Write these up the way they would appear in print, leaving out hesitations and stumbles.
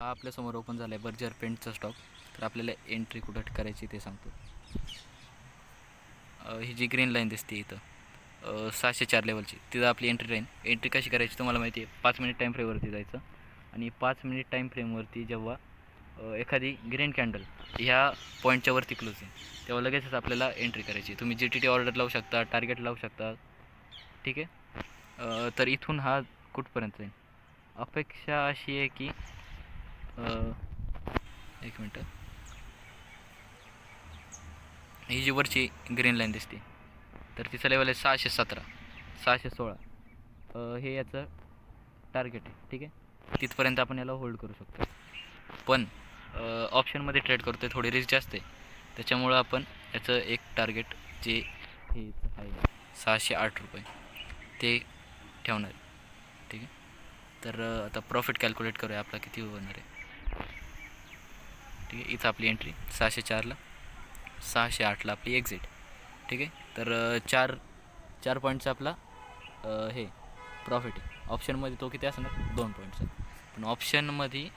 हा आपल्यासमोर ओपन झाला आहे बर्जर पेंटचा स्टॉक. तर आपल्याला एंट्री कुठं करायची ते सांगतो. ही जी ग्रीन लाईन दिसते इथं 604 लेवलची, तिथं आपली एंट्री राहील. एंट्री कशी करायची तुम्हाला माहिती आहे. 5 मिनिट टाईम फ्रेमवरती जायचं आणि 5 मिनिट टाईम फ्रेमवरती जेव्हा एखादी ग्रीन कॅन्डल ह्या पॉईंटच्या वरती क्लोज येईल तेव्हा लगेचच आपल्याला एंट्री करायची. तुम्ही GTT ऑर्डर लावू शकता, टार्गेट लावू शकता. ठीक आहे. तर इथून हा कुठपर्यंत जाईल. अपेक्षा अशी आहे की एक मिनटं, ही जी वरची ग्रीन लाईन दिसते तर तिचं लेवल आहे 617 616. हे याचं टार्गेट आहे. ठीक आहे, तिथपर्यंत आपण याला होल्ड करू शकतो. पण ऑप्शनमध्ये ट्रेड करतो आहे, थोडी रिस्क जास्त आहे. त्याच्यामुळं आपण याचं एक टार्गेट जे हे आहे 608 रुपये ते ठेवणार आहे. ठीक आहे. तर आता प्रॉफिट कॅल्क्युलेट करूया आपला किती होणार आहे. ठीक आहे, इथं आपली एंट्री 604ला, 608ला आपली एक्झिट. ठीक आहे. तर चार पॉईंटचा आपला हे प्रॉफिट आहे. ऑप्शनमध्ये तो किती असणार, 2 पॉईंटचा. पण ऑप्शनमध्ये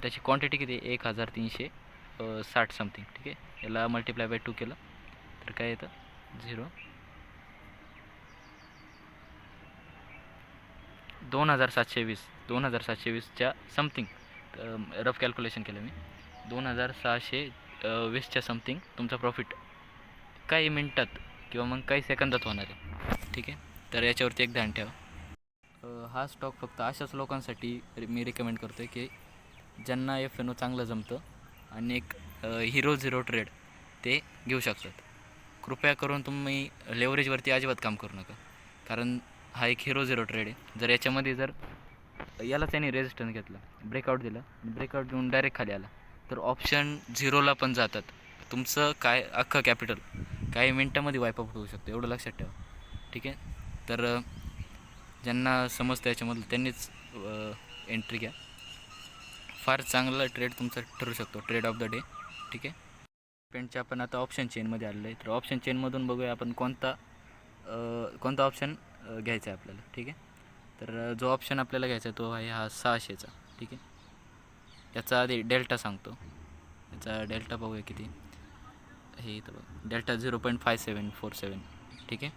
त्याची क्वांटिटी किती आहे, 1360 समथिंग. ठीक आहे, याला मल्टिप्लाय बाय 2 केलं तर काय येतं 2720च्या समथिंग. रफ कॅल्क्युलेशन केलं मी, 2620च्या समथिंग तुमचा प्रॉफिट काही मिनटात किंवा मग काही सेकंदात होणार आहे. ठीक आहे, तर याच्यावरती एक ध्यान ठेवा. हा स्टॉक फक्त अशाच लोकांसाठी मी रिकमेंड करतो आहे की ज्यांना FNO चांगलं जमतं आणि एक हिरो झिरो ट्रेड ते घेऊ शकतात. कृपया करून तुम्ही लेवरेजवरती अजिबात काम करू नका, कारण हा एक हिरो झिरो ट्रेड आहे. जर याच्यामध्ये जर याला त्याने रेजिस्टन्स घेतला, ब्रेकआउट दिला, ब्रेकआउट देऊन डायरेक्ट खाली आला तर ऑप्शन झिरोला पण जातात. तुमचं काय अख्खं कॅपिटल काही मिनटामध्ये वायपआउट होऊ शकतं, एवढं लक्षात ठेवा. ठीक आहे, तर ज्यांना समजतं याच्यामधलं त्यांनीच एंट्री घ्या. फार चांगला ट्रेड तुमचा ठरू शकतो, ट्रेड ऑफ द डे. ठीक आहे. पेंटच्या आपण आता ऑप्शन चेनमध्ये आलेलं आहे. तर ऑप्शन चेनमधून बघूया आपण कोणता ऑप्शन घ्यायचा आहे आपल्याला. ठीक आहे, तर जो ऑप्शन आपल्याला घ्यायचा आहे तो आहे हा 600चा. ठीक आहे, याचा आधी डेल्टा सांगतो. याचा डेल्टा बघूया किती हे इथं बघा, डेल्टा 0.5747. ठीक आहे.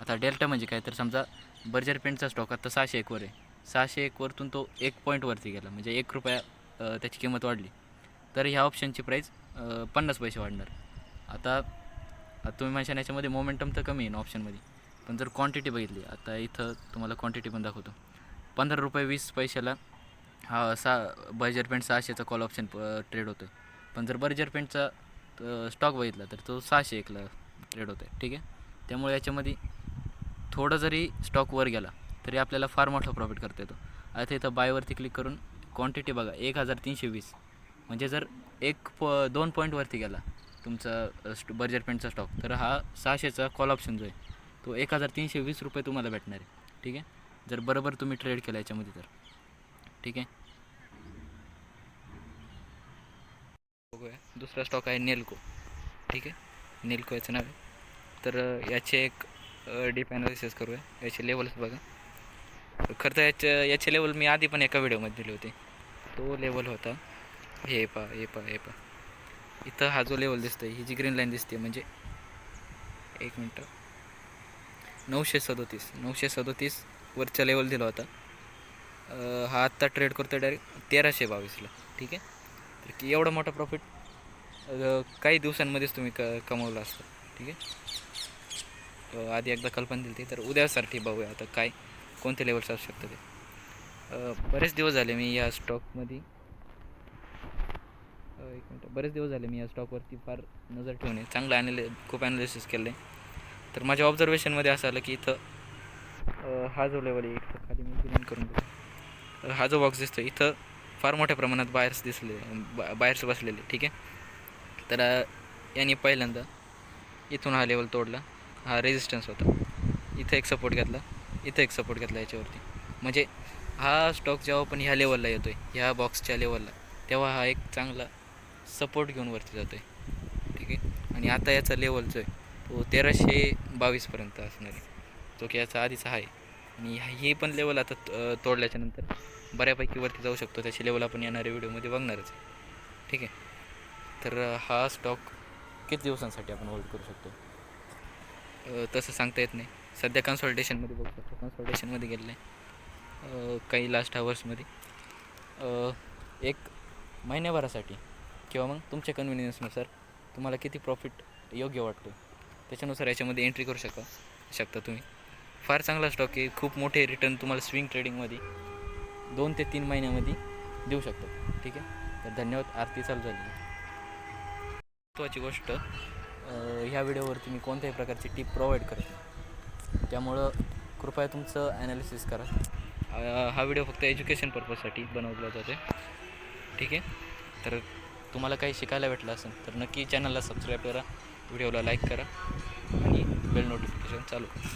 आता डेल्टा म्हणजे काय, तर समजा बर्जर पेंटचा स्टॉक आता 601वर आहे. 601वरतून तो 1 पॉईंटवरती गेला म्हणजे 1 रुपया त्याची किंमत वाढली तर ह्या ऑप्शनची प्राईस 50 पैसे वाढणार. आता तुम्ही म्हणशाल याच्यामध्ये मोमेंटम तर कमी आहे ना ऑप्शनमध्ये, पण जर क्वांटिटी बघितली, आता इथं तुम्हाला क्वांटिटी पण दाखवतो. 15 रुपये 20 पैशाला हा बर्जर पेंट 600चा कॉल ऑप्शन ट्रेड होतो आहे. पण जर बर्जर पेंटचा स्टॉक बघितला तर तो 601ला ट्रेड होतो आहे. ठीक आहे, त्यामुळे याच्यामध्ये थोडं जरी स्टॉक वर गेला तरी आपल्याला फार मोठा प्रॉफिट करता येतो. आता इथं बायवरती क्लिक करून क्वांटिटी बघा 1320, म्हणजे जर 2 पॉईंटवरती गेला तुमचा बर्जर पेंटचा स्टॉक तर हा 600चा कॉल ऑप्शन जो आहे तो 1320 रुपये तुम्हाला भेटणार आहे. ठीक आहे, जर बरोबर तुम्ही ट्रेड केला याच्यामध्ये तर. ठीक आहे, बघूया दुसरा स्टॉक आहे नेल्को. ठीक आहे, नेल्को याचं नाव आहे. तर याचे एक डीप ॲनालिसिस करूया. याचे लेवल्स बघा. खरं तर याचे लेवल मी आधी पण एका व्हिडिओमध्ये दिले होते. तो लेवल होता हे पा इथं हा जो लेवल दिसतो आहे, ही जी ग्रीन लाईन दिसते म्हणजे एक मिनटं, 937 वरचा लेवल दिला होता. हा आत्ता ट्रेड करतो डायरेक्ट 1322ला. ठीक आहे, तर की एवढा मोठा प्रॉफिट काही दिवसांमध्येच तुम्ही कमवला असतं. ठीक आहे, आधी एकदा कल्पना दिली तर उद्यासाठी बघूया आता काय कोणते लेवल्स असू शकतात ते. बरेच दिवस झाले मी या स्टॉकमध्ये बरेच दिवस झाले मी या स्टॉकवरती फार नजर ठेवणे, चांगलं खूप ॲनालिसिस केलं आहे. तर माझ्या ऑब्झर्वेशनमध्ये असं आलं की इथं हा जो लेवल आहे इथं खाली मी ग्रीन करून बघतो, हा जो बॉक्स दिसतो इथं फार मोठ्या प्रमाणात बायर्स बसलेले. ठीक आहे, तर यांनी पहिल्यांदा इथून हा लेवल तोडला, हा रेजिस्टन्स होता, इथं एक सपोर्ट घेतला, इथं एक सपोर्ट घेतला याच्यावरती. म्हणजे हा स्टॉक जेव्हा पण ह्या लेवलला येतो आहे, ह्या बॉक्सच्या लेवलला, तेव्हा हा एक चांगला सपोर्ट घेऊन वरती जातो आहे. ठीक आहे, आणि आता याचा लेवल जो आहे तो 1322पर्यंत असणार आहे, जो की याचा आधीचा आहे. आणि ही पण लेवल आता तोडल्याच्यानंतर बऱ्यापैकी वरती जाऊ शकतो. त्याची लेवल आपण येणाऱ्या व्हिडिओमध्ये बघणारच आहे. ठीक आहे. तर हा स्टॉक किती दिवसांसाठी आपण होल्ड करू शकतो तसं सांगता येत नाही. सध्या कन्सल्टेशनमध्ये बघू शकतो. कन्सल्टेशनमध्ये गेलेलं आहे काही लास्ट आवर्समध्ये. एक महिन्याभरासाठी किंवा मग तुमच्या कन्व्हिनियन्सनुसार तुम्हाला किती प्रॉफिट योग्य वाटतो त्याच्यानुसार याच्यामध्ये एंट्री करू शकता तुम्ही. फार चांगला स्टॉक आहे. खूप मोठे रिटर्न तुम्हाला स्विंग ट्रेडिंगमध्ये 2 ते 3 महिन्यामध्ये देऊ शकतो. ठीक आहे. तर धन्यवाद. आरती चालू झाली. महत्त्वाची गोष्ट, ह्या व्हिडिओवरती मी कोणत्याही प्रकारची टिप प्रोव्हाइड करत नाही, त्यामुळं कृपया तुमचं ॲनालिसिस करा. हा व्हिडिओ फक्त एज्युकेशन पर्पजसाठी बनवला जातो. ठीक आहे. तर तुम्हाला काही शिकायला भेटलं असेल तर नक्की चॅनलला सबस्क्राईब करा, व्हिडिओला लाईक करा आणि बेल नोटिफिकेशन चालू करा.